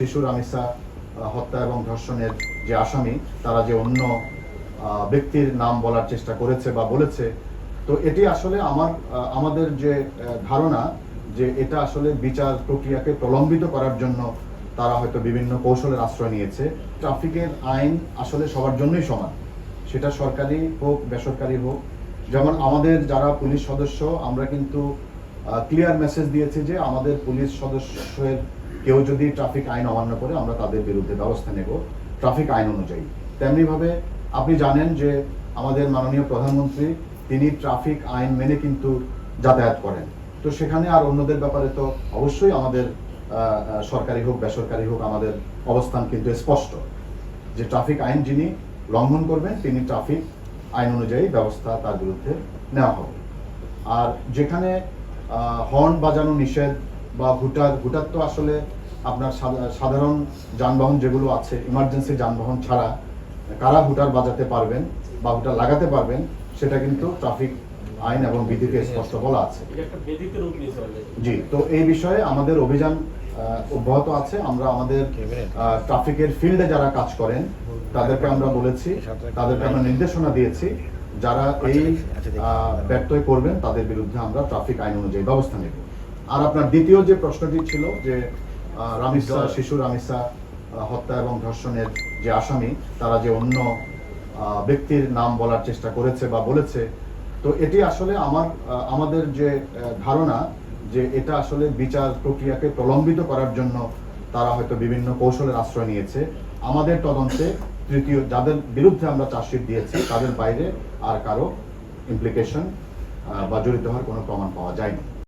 শিশু রামিসা হত্যা এবং ধর্ষণের যে আসামি তারা যে অন্য ব্যক্তির নাম বলার চেষ্টা করেছে বা বলেছে, তো এটি আসলে আমাদের যে ধারণা যে এটা আসলে বিচার প্রক্রিয়াকে প্রলম্বিত করার জন্য তারা হয়তো বিভিন্ন কৌশলের আশ্রয় নিয়েছে। ট্রাফিকের আইন আসলে সবার জন্যই সমান, সেটা সরকারি হোক বেসরকারি হোক। যেমন আমাদের যারা পুলিশ সদস্য, আমরা কিন্তু ক্লিয়ার মেসেজ দিয়েছি যে আমাদের পুলিশ সদস্যের কেউ যদি ট্রাফিক আইন অমান্য করে আমরা তাদের বিরুদ্ধে ব্যবস্থা নেব ট্রাফিক আইন অনুযায়ী। তেমনিভাবে আপনি জানেন যে আমাদের মাননীয় প্রধানমন্ত্রী তিনি ট্রাফিক আইন মেনে কিন্তু যাতায়াত করেন। তো সেখানে আর অন্যদের ব্যাপারে তো অবশ্যই আমাদের সরকারি হোক বেসরকারি হোক আমাদের অবস্থান কিন্তু স্পষ্ট যে ট্রাফিক আইন যিনি লঙ্ঘন করবেন তিনি ট্রাফিক আইন অনুযায়ী ব্যবস্থা তার বিরুদ্ধে নেওয়া হবে। আর যেখানে হর্ন বাজানো নিষেধ বা হুটার তো আসলে আপনার সাধারণ যানবাহন যেগুলো আছে, ইমার্জেন্সি যানবাহন ছাড়া কারা হুটার বাজাতে পারবেন বা হুটার লাগাতে পারবেন সেটা কিন্তু ট্রাফিক আইন এবং বিধিতে স্পষ্ট বলা আছে। জি, তো এই বিষয়ে আমাদের অভিযান অব্যাহত আছে। আমরা আমাদের ট্রাফিকের ফিল্ডে যারা কাজ করেন তাদেরকে আমরা বলেছি, তাদেরকে আমরা নির্দেশনা দিয়েছি যারা এই ব্যত্যয় করবেন তাদের বিরুদ্ধে আমরা ট্রাফিক আইন অনুযায়ী ব্যবস্থা নেব। আর আপনার দ্বিতীয় যে প্রশ্নটি ছিল যে শিশু রামিসা হত্যা এবং ধর্ষণের যে আসামি তারা যে অন্য ব্যক্তির নাম বলার চেষ্টা করেছে বা বলেছে, তো এটি আসলে আমাদের যে ধারণা যে এটা আসলে বিচার প্রক্রিয়াকে প্রলম্বিত করার জন্য তারা হয়তো বিভিন্ন কৌশলের আশ্রয় নিয়েছে। আমাদের তদন্তে তৃতীয় যাদের বিরুদ্ধে আমরা চার্জশিট দিয়েছি তাদের বাইরে আর কারো ইমপ্লিকেশন বা জড়িত হওয়ার কোনো প্রমাণ পাওয়া যায়নি।